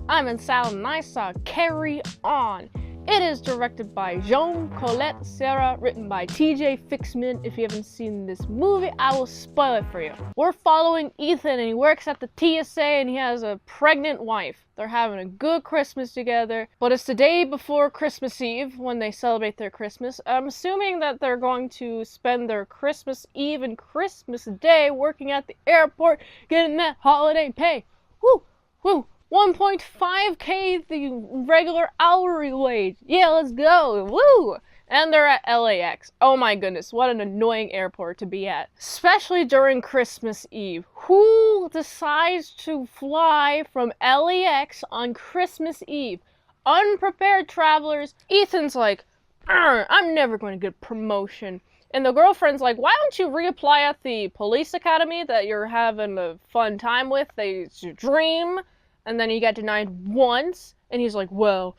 itsmintsalad and I saw Carry On. It is directed by Jean Colette Serra, written by TJ Fixman. If you haven't seen this movie, I will spoil it for you. We're following Ethan, and he works at the TSA, and he has a pregnant wife. They're having a good Christmas together, but it's the day before Christmas Eve when they celebrate their Christmas. I'm assuming that they're going to spend their Christmas Eve and Christmas Day working at the airport, getting that holiday pay. Woo! Woo! 1.5k the regular hourly wage. Yeah, let's go. Woo! And they're at LAX. Oh my goodness, what an annoying airport to be at. Especially during Christmas Eve. Who decides to fly from LAX on Christmas Eve? Unprepared travelers. Ethan's like, I'm never going to get a promotion. And the girlfriend's like, why don't you reapply at the police academy that you're having a fun time with? It's your dream. And then he got denied once, and he's like, well,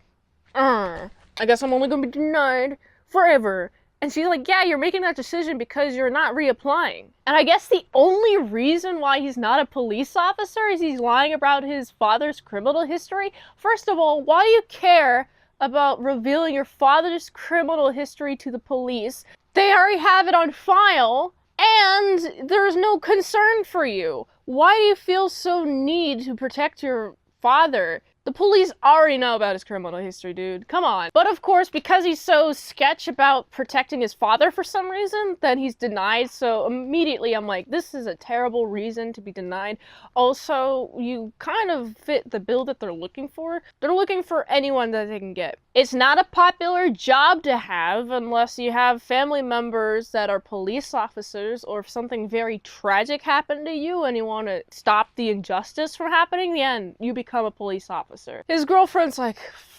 I guess I'm only gonna be denied forever. And she's like, yeah, you're making that decision because you're not reapplying. And I guess the only reason why he's not a police officer is he's lying about his father's criminal history. First of all, why do you care about revealing your father's criminal history to the police? They already have it on file, and there's no concern for you. Why do you feel so need to protect your father? The police already know about his criminal history, dude. Come on. But of course, because he's so sketch about protecting his father for some reason, then he's denied. So immediately I'm like, this is a terrible reason to be denied. Also, you kind of fit the bill that they're looking for. They're looking for anyone that they can get. It's not a popular job to have unless you have family members that are police officers, or if something very tragic happened to you and you want to stop the injustice from happening, then you become a police officer. His girlfriend's like,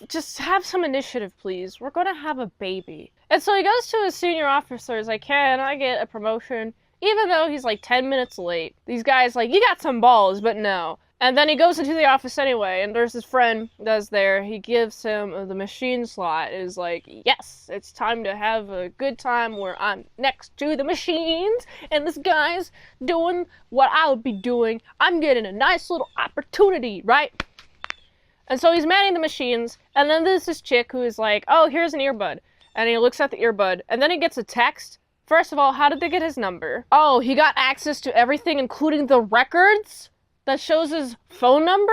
just have some initiative, please. We're gonna have a baby. And so he goes to his senior officers like, can I get a promotion? Even though he's like 10 minutes late. These guys like, you got some balls, but no. And then he goes into the office anyway, and there's his friend that's there. He gives him the machine slot. It is like, yes, it's time to have a good time where I'm next to the machines, and this guy's doing what I would be doing. I'm getting a nice little opportunity, right? And so he's manning the machines, and then there's this chick who is like, oh, here's an earbud. And he looks at the earbud, and then he gets a text. First of all, how did they get his number? Oh, he got access to everything, including the records that shows his phone number?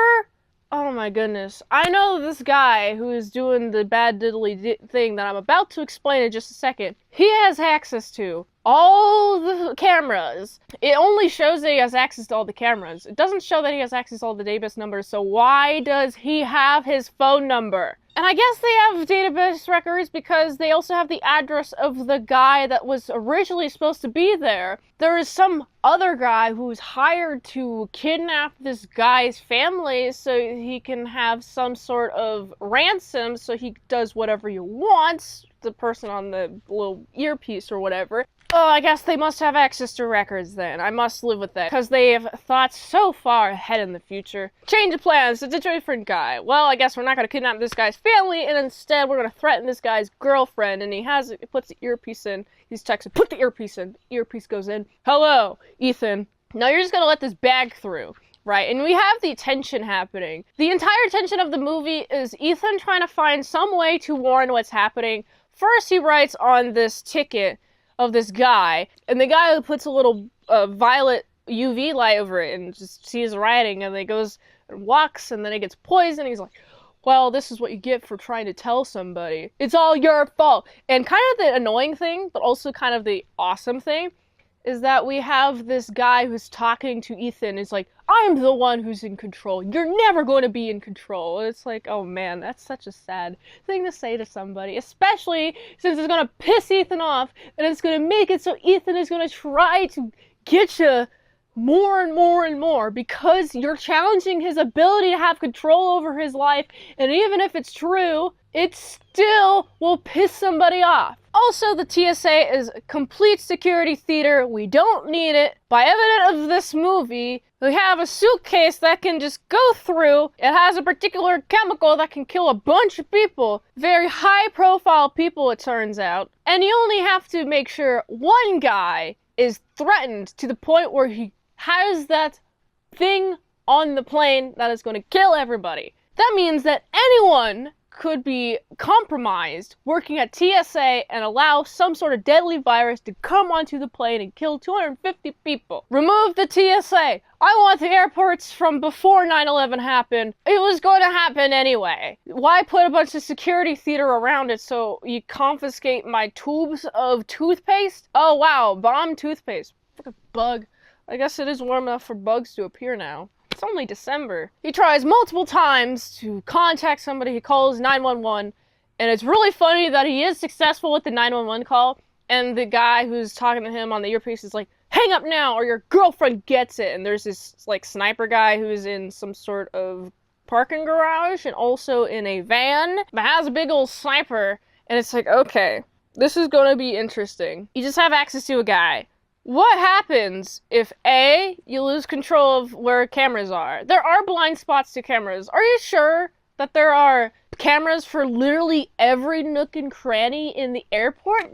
Oh my goodness. I know this guy who is doing the bad diddly thing that I'm about to explain in just a second. He has access to all the cameras. It only shows that he has access to all the cameras. It doesn't show that he has access to all the database numbers, so why does he have his phone number? And I guess they have database records because they also have the address of the guy that was originally supposed to be there. There is some other guy who's hired to kidnap this guy's family so he can have some sort of ransom, so he does whatever he wants, the person on the little earpiece or whatever. Oh, I guess they must have access to records then. I must live with that, because they have thought so far ahead in the future. Change of plans, it's a different guy. Well, I guess we're not going to kidnap this guy's family, and instead we're going to threaten this guy's girlfriend, and he puts the earpiece in. He's texting, put the earpiece in. Earpiece goes in. Hello, Ethan. Now you're just going to let this bag through. Right, and we have the tension happening. The entire tension of the movie is Ethan trying to find some way to warn what's happening. First, he writes on this ticket of this guy, and the guy puts a little violet UV light over it and just sees writing, and then he goes and walks, and then he gets poisoned. He's like, well, this is what you get for trying to tell somebody. It's all your fault. And kind of the annoying thing, but also kind of the awesome thing, is that we have this guy who's talking to Ethan. It's like, I'm the one who's in control. You're never going to be in control. It's like, oh man, that's such a sad thing to say to somebody, especially since it's going to piss Ethan off, and it's going to make it so Ethan is going to try to get you more and more and more because you're challenging his ability to have control over his life, and even if it's true, it still will piss somebody off. Also, the TSA is a complete security theater. We don't need it. By evidence of this movie, we have a suitcase that can just go through. It has a particular chemical that can kill a bunch of people. Very high-profile people, it turns out. And you only have to make sure one guy is threatened to the point where he has that thing on the plane that is going to kill everybody. That means that anyone could be compromised working at TSA and allow some sort of deadly virus to come onto the plane and kill 250 people. Remove the TSA. I want the airports from before 9/11 happened. It was going to happen anyway. Why put a bunch of security theater around it so you confiscate my tubes of toothpaste? Oh wow, bomb toothpaste. Fucking bug. I guess it is warm enough for bugs to appear now. It's only December. He tries multiple times to contact somebody. He calls 911, and it's really funny that he is successful with the 911 call, and the guy who's talking to him on the earpiece is like, hang up now or your girlfriend gets it. And there's this like sniper guy who's in some sort of parking garage and also in a van that has a big old sniper, and it's like, okay, this is gonna be interesting. You just have access to a guy. What happens if A, you lose control of where cameras are? There are blind spots to cameras. Are you sure that there are cameras for literally every nook and cranny in the airport?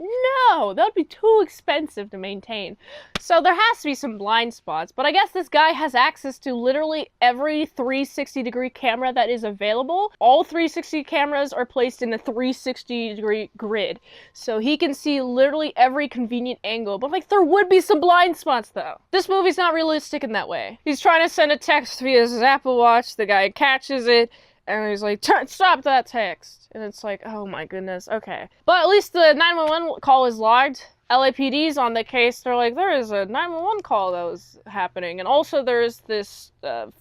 No, that would be too expensive to maintain. So there has to be some blind spots, but I guess this guy has access to literally every 360-degree camera that is available. All 360 cameras are placed in a 360-degree grid, so he can see literally every convenient angle, but like there would be some blind spots though. This movie's not realistic in that way. He's trying to send a text via his Apple Watch, the guy catches it, and he's like, stop that text. And it's like, oh my goodness, okay. But at least the 911 call is logged. LAPD's on the case. They're like, there is a 911 call that was happening. And also there's this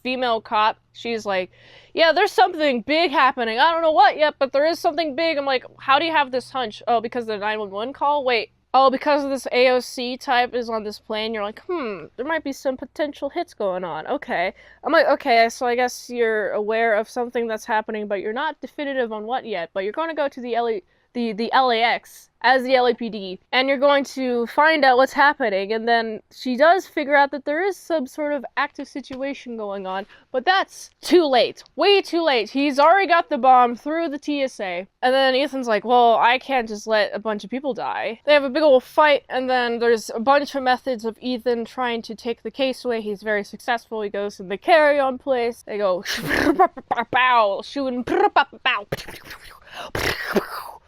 female cop. She's like, yeah, there's something big happening. I don't know what yet, but there is something big. I'm like, how do you have this hunch? Oh, because of the 911 call? Wait. Oh, because of this AOC type is on this plane, you're like, there might be some potential hits going on. Okay. I'm like, okay, so I guess you're aware of something that's happening, but you're not definitive on what yet. But you're going to go to the LAX as the LAPD, and you're going to find out what's happening, and then she does figure out that there is some sort of active situation going on, but that's too late. Way too late. He's already got the bomb through the TSA, and then Ethan's like, well, I can't just let a bunch of people die. They have a big old fight, and then there's a bunch of methods of Ethan trying to take the case away. He's very successful. He goes to the carry-on place. They go, shooting,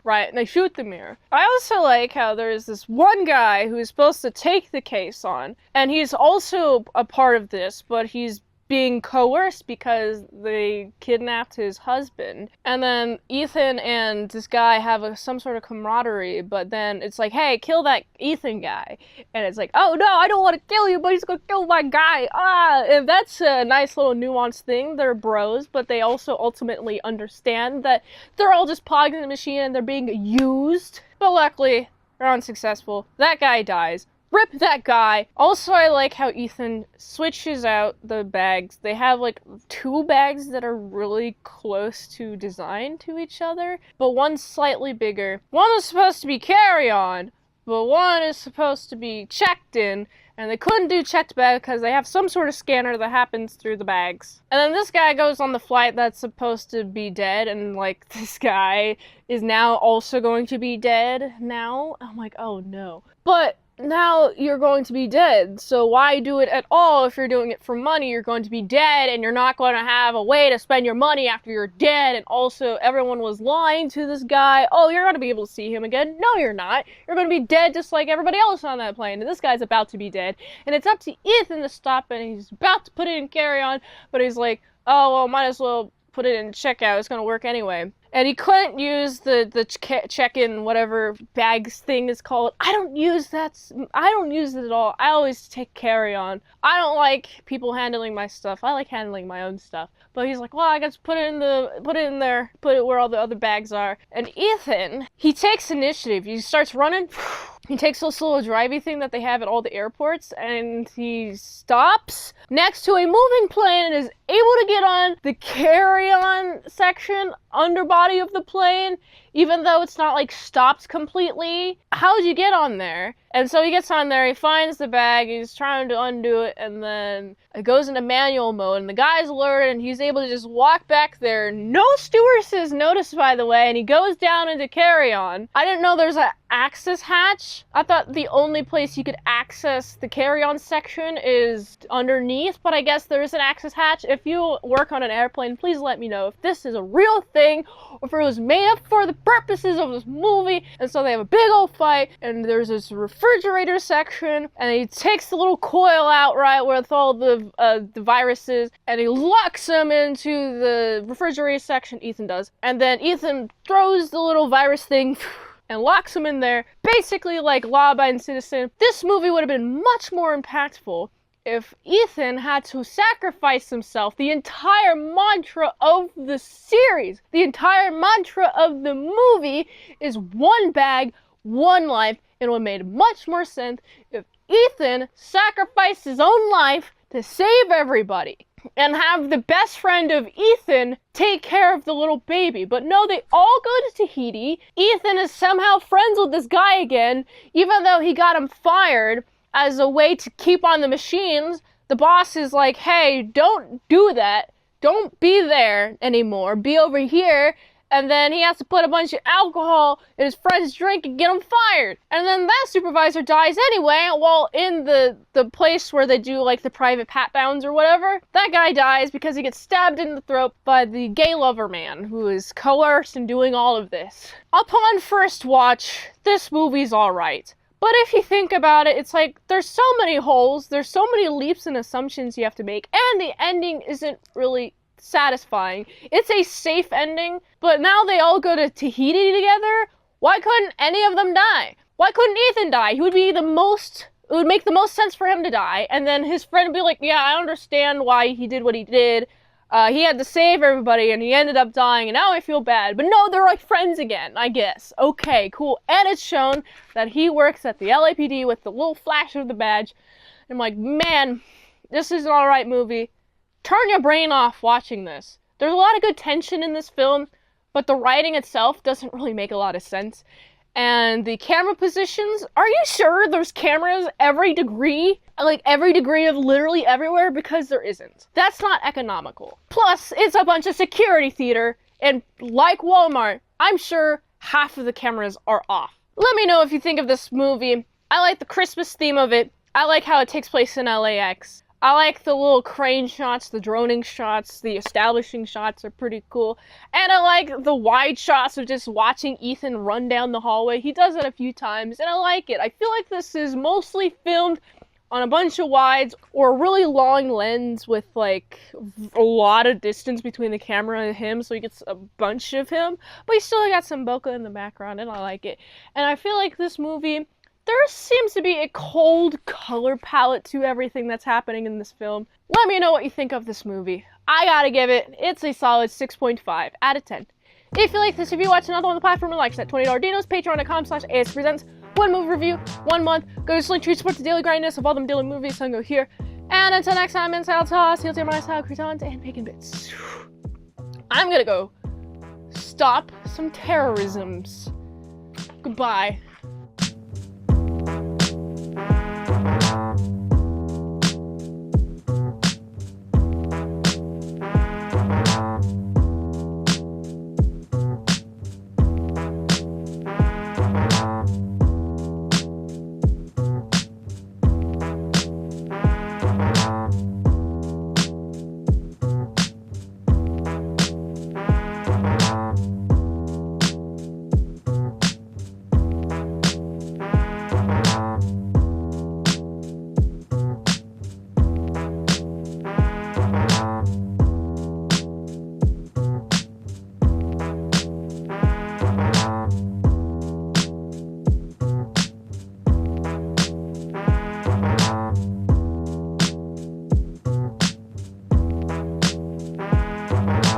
right, and they shoot the mirror. I also like how there's this one guy who is supposed to take the case on, and he's also a part of this, but he's being coerced because they kidnapped his husband. And then Ethan and this guy have some sort of camaraderie, but then it's like, hey, kill that Ethan guy. And it's like, oh no, I don't want to kill you, but he's gonna kill my guy. And that's a nice little nuanced thing. They're bros, but they also ultimately understand that they're all just pogging the machine and they're being used. But luckily, they're unsuccessful. That guy dies. Rip that guy. Also, I like how Ethan switches out the bags. They have like two bags that are really close to design to each other, but one's slightly bigger. One is supposed to be carry-on, but one is supposed to be checked in, and they couldn't do checked bag because they have some sort of scanner that happens through the bags. And then this guy goes on the flight that's supposed to be dead, and like this guy is now also going to be dead now. I'm like, oh no. But now you're going to be dead, so why do it at all if you're doing it for money? You're going to be dead, and you're not going to have a way to spend your money after you're dead, and also everyone was lying to this guy. Oh, you're going to be able to see him again. No, you're not. You're going to be dead just like everybody else on that plane, and this guy's about to be dead, and it's up to Ethan to stop it, and he's about to put it in carry-on, but he's like, oh, well, might as well put it in checkout. It's going to work anyway. And he couldn't use the check-in whatever bags thing is called. I don't use it at all. I always take carry-on. I don't like people handling my stuff. I like handling my own stuff. But he's like, well, I guess put it in there, put it where all the other bags are. And Ethan, he takes initiative. He starts running. He takes this little drivey thing that they have at all the airports, and he stops next to a moving plane and is able to get on the carry-on section underbody of the plane, even though it's not like stopped completely. How'd you get on there? And so he gets on there, he finds the bag, he's trying to undo it, and then it goes into manual mode, and the guy's alerted, and he's able to just walk back there. No stewardess noticed, by the way, and he goes down into carry-on. I didn't know there's an access hatch. I thought the only place you could access the carry-on section is underneath, but I guess there is an access hatch. If you work on an airplane, please let me know if this is a real thing, or if it was made up for the purposes of this movie. And so they have a big old fight, and there's this refrigerator section, and he takes the little coil out, right, with all the viruses, and he locks them into the refrigerator section, Ethan does. And then Ethan throws the little virus thing and locks him in there, basically like law-abiding citizen. This movie would have been much more impactful if Ethan had to sacrifice himself. The entire mantra of the series, the entire mantra of the movie is one bag, one life. It would have made much more sense if Ethan sacrificed his own life to save everybody and have the best friend of Ethan take care of the little baby. But no, they all go to Tahiti. Ethan is somehow friends with this guy again, even though he got him fired as a way to keep on the machines. The boss is like, hey, don't do that. Don't be there anymore. Be over here. And then he has to put a bunch of alcohol in his friend's drink and get him fired. And then that supervisor dies anyway, while in the place where they do like the private pat downs or whatever. That guy dies because he gets stabbed in the throat by the gay lover man who is coerced in doing all of this. Upon first watch, this movie's alright. But if you think about it, it's like there's so many holes, there's so many leaps and assumptions you have to make, and the ending isn't really satisfying. It's a safe ending, but now they all go to Tahiti together. Why couldn't any of them die? Why couldn't Ethan die? It would make the most sense for him to die, and then his friend would be like, yeah, I understand why he did what he did. He had to save everybody, and he ended up dying, and now I feel bad. But no, they're like friends again, I guess. Okay, cool. And it's shown that he works at the LAPD with the little flash of the badge. I'm like, man, this is an alright movie. Turn your brain off watching this. There's a lot of good tension in this film, but the writing itself doesn't really make a lot of sense. And the camera positions, are you sure there's cameras every degree? Like every degree of literally everywhere? Because there isn't. That's not economical. Plus, it's a bunch of security theater, and like Walmart, I'm sure half of the cameras are off. Let me know if you think of this movie. I like the Christmas theme of it. I like how it takes place in LAX. I like the little crane shots, the droning shots, the establishing shots are pretty cool. And I like the wide shots of just watching Ethan run down the hallway. He does it a few times, and I like it. I feel like this is mostly filmed on a bunch of wides or a really long lens with like a lot of distance between the camera and him, so he gets a bunch of him. But he still got some bokeh in the background, and I like it. And I feel like this movie, there seems to be a cold color palette to everything that's happening in this film. Let me know what you think of this movie. I gotta give it, it's a solid 6.5 out of 10. If you like this, if you watch another one on the platform, like that $20 Dinos, patreon.com/ASEPresents, one movie review, 1 month. Go to Linktree, support the daily grindness of all them daily movies, so go here. And until next time, inside toss, heel to my style, croutons, and bacon bits. I'm gonna go stop some terrorisms. Goodbye.